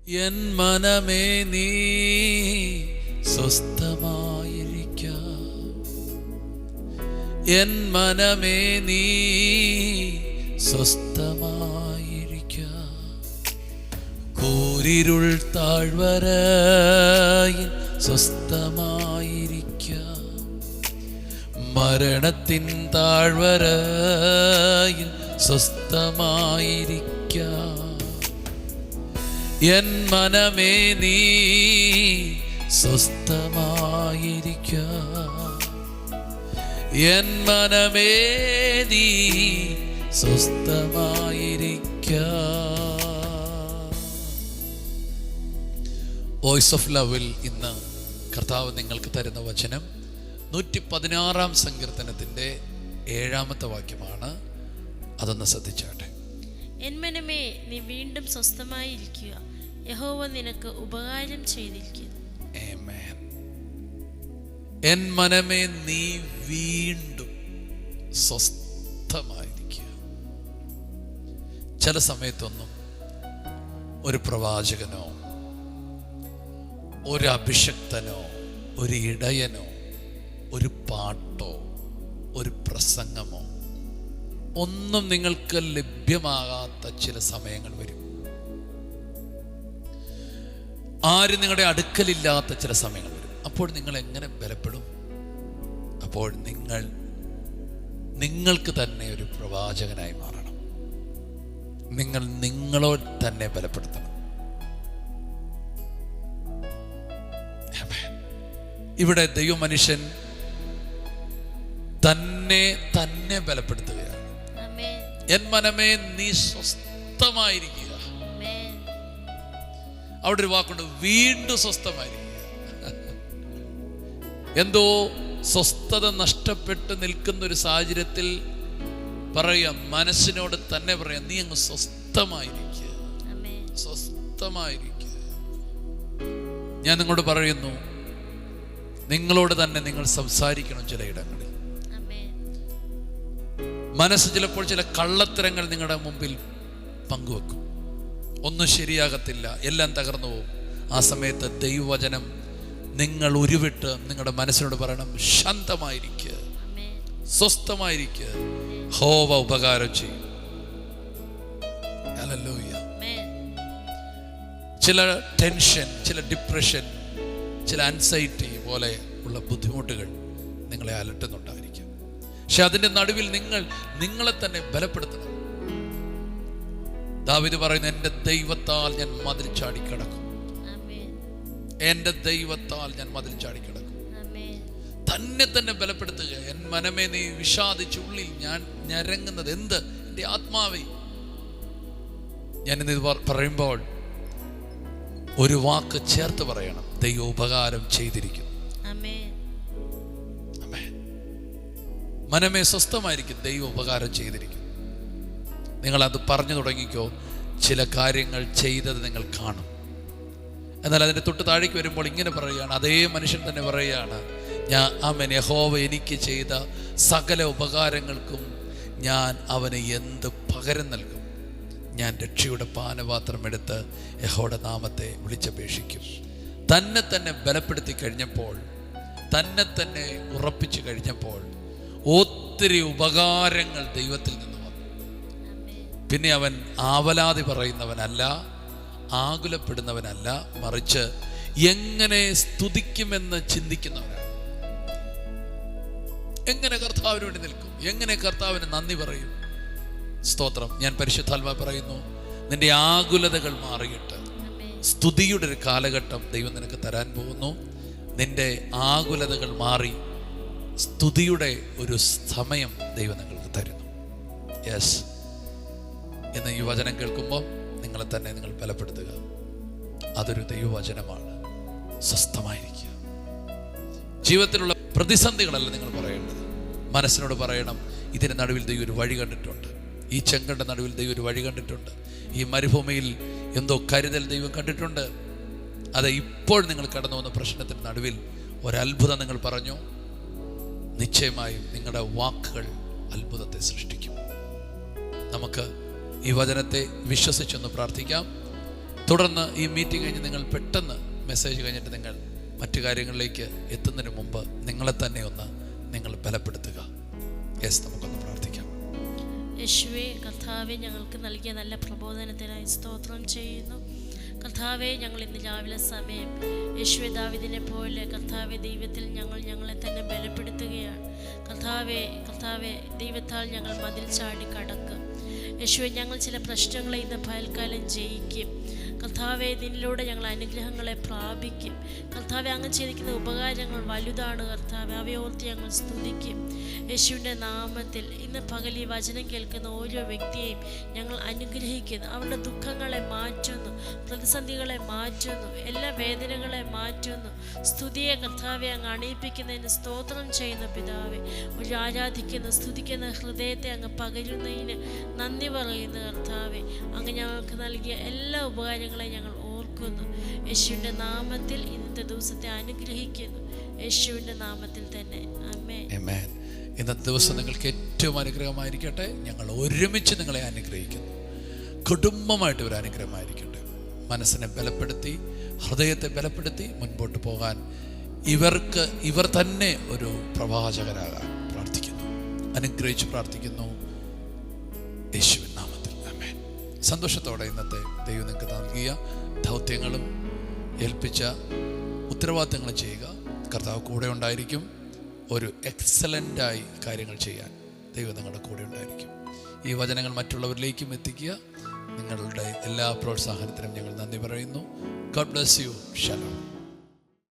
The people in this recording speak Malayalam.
എൻ മനമേ നീ സ്വസ്ഥമായിരിക്ക, എൻ മനമേ നീ സ്വസ്ഥമായിരിക്ക. കൂരിരുൾ താഴ്വരയിൽ സ്വസ്ഥമായിരിക്ക, മരണത്തിൻ താഴ്വരയിൽ സ്വസ്ഥമായിരിക്ക. എൻ മനമേ നീ സ്വസ്ഥമായിരിക്ക, എൻ മനമേ നീ സ്വസ്ഥമായിരിക്ക. വോയിസ് ഓഫ് ലവിൽ ഇന്ന് കർത്താവ് നിങ്ങൾക്ക് തരുന്ന വചനം 116-ാം സങ്കീർത്തനത്തിൻ്റെ 7-ാമത്തെ വാക്യമാണ്. അതൊന്ന് ശ്രദ്ധിച്ചാട്ടെ. എൻ മനമേ നീ വീണ്ടും സ്വസ്ഥമായിരിക്കുക, യഹോവ നിനക്ക് ഉപകാരം ചെയ്തിരിക്കുന്നു. ആമേൻ. എൻ മനമേ നീ വീണ്ടും സ്വസ്ഥമായിരിക്കുക. ചില സമയത്തൊന്നും ഒരു പ്രവാചകനോ ഒരു അഭിഷക്തനോ ഒരു ഇടയനോ ഒരു പാട്ടോ ഒരു പ്രസംഗമോ ഒന്നും നിങ്ങൾക്ക് ലഭ്യമാകാത്ത ചില സമയങ്ങൾ വരും. ആരും നിങ്ങളുടെ അടുക്കലില്ലാത്ത ചില സമയങ്ങൾ വരും. അപ്പോൾ നിങ്ങൾ എങ്ങനെ ബലപ്പെടും? അപ്പോൾ നിങ്ങൾക്ക് തന്നെ ഒരു പ്രവാചകനായി മാറണം. നിങ്ങൾ നിങ്ങളോ തന്നെ ബലപ്പെടുത്തണം. ഇവിടെ ദൈവമനുഷ്യൻ തന്നെ ബലപ്പെടുത്തുകയാണ്. എൻ മനമേ നീ സ്വസ്ഥമായിരിക്കുക. അവിടെ ഒരു വാക്കുണ്ട്, വീണ്ടും സ്വസ്ഥമായിരിക്കുക. എന്തോ സ്വസ്ഥത നഷ്ടപ്പെട്ട് നിൽക്കുന്ന ഒരു സാഹചര്യത്തിൽ പറയാം, മനസ്സിനോട് തന്നെ പറയാം, നീ അങ്ങ് സ്വസ്ഥമായിരിക്കുക, സ്വസ്ഥമായിരിക്കുക. ഞാൻ നിങ്ങളോട് പറയുന്നു, നിങ്ങളോട് തന്നെ നിങ്ങൾ സംസാരിക്കണം. ചിലയിടങ്ങളിൽ മനസ്സ് ചിലപ്പോൾ ചില കള്ളത്തരങ്ങൾ നിങ്ങളുടെ മുമ്പിൽ പങ്കുവെക്കും. ഒന്നും ശരിയാകത്തില്ല, എല്ലാം തകർന്നു പോകും. ആ സമയത്ത് ദൈവവചനം നിങ്ങൾ ഉരുവിട്ട് നിങ്ങളുടെ മനസ്സിനോട് പറയണം, ശാന്തമായിരിക്കുക, സ്വസ്ഥമായിരിക്കുക, യഹോവ ഉപകാരം ചെയ്യും. ഹല്ലേലൂയ. ചില ടെൻഷൻ, ചില ഡിപ്രഷൻ, ചില ആൻസൈറ്റി പോലെ ഉള്ള ബുദ്ധിമുട്ടുകൾ നിങ്ങളെ അലട്ടുന്നുണ്ടായിരിക്കും. പക്ഷെ അതിൻ്റെ നടുവിൽ നിങ്ങളെ തന്നെ ബലപ്പെടുത്തണം. ദാവീദ് പറയുന്നു, എൻ്റെ ദൈവത്താൽ ഞാൻ മതിൽ ചാടിക്കിടക്കും, എൻ്റെ ദൈവത്താൽ ഞാൻ മതിൽ ചാടിക്കിടക്കും. തന്നെ ബലപ്പെടുത്തുക. എൻ മനമേ നീ വിഷാദിച്ച് ഉള്ളിൽ ഞാൻ ഞരങ്ങുന്നത് എന്ത്? എൻ്റെ ആത്മാവേ. ഞാനിത് പറയുമ്പോൾ ഒരു വാക്ക് ചേർത്ത് പറയണം, ദൈവം ഉപകാരം ചെയ്തിരിക്കുന്നു. മനമേ സ്വസ്ഥമായിരിക്കും, ദൈവം ഉപകാരം ചെയ്തിരിക്കുന്നു. നിങ്ങളത് പറഞ്ഞു തുടങ്ങിക്കോ. ചില കാര്യങ്ങൾ ചെയ്തത് നിങ്ങൾ കാണും. എന്നാൽ അതിൻ്റെ തൊട്ട് താഴേക്ക് വരുമ്പോൾ ഇങ്ങനെ പറയുകയാണ്, അതേ മനുഷ്യൻ തന്നെ പറയുകയാണ്, യഹോവ എനിക്ക് ചെയ്ത സകല ഉപകാരങ്ങൾക്കും ഞാൻ അവന് എന്ത് പകരം നൽകും? ഞാൻ രക്ഷയുടെ പാനപാത്രം എടുത്ത് യഹോവയുടെ നാമത്തെ വിളിച്ചപേക്ഷിക്കും. തന്നെ ബലപ്പെടുത്തി കഴിഞ്ഞപ്പോൾ, തന്നെ ഉറപ്പിച്ചു കഴിഞ്ഞപ്പോൾ ഒത്തിരി ഉപകാരങ്ങൾ ദൈവത്തിൽ നിന്ന് വന്നു. പിന്നെ അവൻ ആവലാതി പറയുന്നവനല്ല, ആകുലപ്പെടുന്നവനല്ല, മറിച്ച് എങ്ങനെ സ്തുതിക്കുമെന്ന് ചിന്തിക്കുന്നവനാണ്. എങ്ങനെ കർത്താവിന് വേണ്ടി നിൽക്കും? എങ്ങനെ കർത്താവിന് നന്ദി പറയും? സ്തോത്രം. ഞാൻ പരിശുദ്ധാത്മാവ് പറയുന്നു, നിന്റെ ആകുലതകൾ മാറിയിട്ട് സ്തുതിയുടെ ഒരു കാലഘട്ടം ദൈവം നിനക്ക് തരാൻ പോകുന്നു. നിന്റെ ആകുലതകൾ മാറി സ്തുതിയുടെ ഒരു സമയം ദൈവം നിങ്ങൾക്ക് തരുന്നു. യെസ്. ഇന്ന് ഈ വചനം കേൾക്കുമ്പോൾ നിങ്ങളെ തന്നെ നിങ്ങൾ ബലപ്പെടുത്തുക. അതൊരു ദൈവവചനമാണ്. സ്വസ്ഥമായിരിക്കുക. ജീവിതത്തിലുള്ള പ്രതിസന്ധികളല്ല നിങ്ങൾ പറയേണ്ടത്. മനസ്സിനോട് പറയണം, ഇതിന് നടുവിൽ ദൈവം ഒരു വഴി കണ്ടിട്ടുണ്ട്. ഈ ചെങ്കണ്ട നടുവിൽ ദൈവം ഒരു വഴി കണ്ടിട്ടുണ്ട്. ഈ മരുഭൂമിയിൽ എന്തോ കരുതൽ ദൈവം കണ്ടിട്ടുണ്ട്. അത് ഇപ്പോൾ നിങ്ങൾ കടന്നു വന്ന പ്രശ്നത്തിന് നടുവിൽ ഒരത്ഭുതം നിങ്ങൾ പറഞ്ഞു, നിശ്ചയമായും നിങ്ങളുടെ വാക്കുകൾ അത്ഭുതത്തെ സൃഷ്ടിക്കും. നമുക്ക് ഈ വചനത്തെ വിശ്വസിച്ചൊന്ന് പ്രാർത്ഥിക്കാം. തുടർന്ന് ഈ മീറ്റിംഗ് കഴിഞ്ഞ് നിങ്ങൾ പെട്ടെന്ന് മെസ്സേജ് കഴിഞ്ഞിട്ട് നിങ്ങൾ മറ്റു കാര്യങ്ങളിലേക്ക് എത്തുന്നതിന് മുമ്പ് നിങ്ങളെ തന്നെ ഒന്ന് നിങ്ങൾ ബലപ്പെടുത്തുക. നമുക്കൊന്ന് പ്രാർത്ഥിക്കാം. യേശുവേ, കർത്താവെ, ഞങ്ങൾക്ക് നൽകിയ നല്ല പ്രബോധനത്തിനായി സ്തോത്രം ചെയ്യുന്നു. കർത്താവെ, ഞങ്ങൾ ഇന്ന് രാവിലെ സമയം യേശുവെ ദാവീദിനെ പോലെ കർത്താവെ ദൈവത്തിൽ ഞങ്ങളെ തന്നെ ബലപ്പെടുത്തുകയാണ്. കർത്താവെ ദൈവത്താൽ ഞങ്ങൾ മതിൽ ചാടി കടക്കും. യേശുവെ, ഞങ്ങൾ ചില പ്രശ്നങ്ങളെ ഇന്ന് പകൽക്കാലം ജയിക്കും. കർത്താവെ, നിന്നിലൂടെ ഞങ്ങൾ അനുഗ്രഹങ്ങളെ പ്രാപിക്കും. കർത്താവെ, അങ്ങ് ചെയ്തിരിക്കുന്ന ഉപകാരങ്ങൾ വലുതാണ്. കർത്താവെ, അവയോർത്ത് ഞങ്ങൾ സ്തുതിക്കും. യേശുവിൻ്റെ നാമത്തിൽ ഇന്ന് പകൽ ഈ വചനം കേൾക്കുന്ന ഓരോ വ്യക്തിയെയും ഞങ്ങൾ അനുഗ്രഹിക്കുന്നു. അവരുടെ ദുഃഖങ്ങളെ മാറ്റുന്നു, പ്രതിസന്ധികളെ മാറ്റുന്നു, എല്ലാ വേദനകളെ മാറ്റുന്നു. സ്തുതിയെ കർത്താവെ അങ്ങ് അണിയിപ്പിക്കുന്നതിന് സ്തോത്രം ചെയ്യുന്ന പിതാവെ, ഒരു ആരാധിക്കുന്ന സ്തുതിക്കുന്ന ഹൃദയത്തെ അങ്ങ് പകരുന്നതിന് നന്ദി പറയുന്നു. കർത്താവെ, അങ്ങ് ഞങ്ങൾക്ക് നൽകിയ എല്ലാ ഉപകാരങ്ങളെ ഞങ്ങൾ ഓർക്കുന്നു. യേശുവിൻ്റെ നാമത്തിൽ ഇന്നത്തെ ദിവസത്തെ അനുഗ്രഹിക്കുന്നു. യേശുവിൻ്റെ നാമത്തിൽ തന്നെ ആമേൻ. ഇന്നത്തെ ദിവസം നിങ്ങൾക്ക് ഏറ്റവും അനുഗ്രഹമായിരിക്കട്ടെ. ഞങ്ങൾ ഒരുമിച്ച് നിങ്ങളെ അനുഗ്രഹിക്കുന്നു. കുടുംബമായിട്ട് ഒരു അനുഗ്രഹമായിരിക്കട്ടെ. മനസ്സിനെ ബലപ്പെടുത്തി, ഹൃദയത്തെ ബലപ്പെടുത്തി മുൻപോട്ട് പോകാൻ ഇവർ തന്നെ ഒരു പ്രവാചകരാകാൻ പ്രാർത്ഥിക്കുന്നു, അനുഗ്രഹിച്ച് പ്രാർത്ഥിക്കുന്നു. യേശുവിൻ നാമത്തിൽ ആമേൻ. സന്തോഷത്തോടെ ഇന്നത്തെ ദൈവം നിങ്ങൾക്ക് നൽകിയ ദൗത്യങ്ങളും ഏൽപ്പിച്ച ഉത്തരവാദിത്തങ്ങളും ചെയ്യുക. കർത്താവ് കൂടെ ഉണ്ടായിരിക്കും. ഒരു എക്സലൻ്റായി കാര്യങ്ങൾ ചെയ്യാൻ ദൈവം നിങ്ങളുടെ കൂടെ ഉണ്ടായിരിക്കും. ഈ വചനങ്ങൾ മറ്റുള്ളവരിലേക്കും എത്തിക്കുക. നിങ്ങളുടെ എല്ലാ പ്രോത്സാഹനത്തിനും ഞങ്ങൾ നന്ദി പറയുന്നു. God bless you. ഷലോം.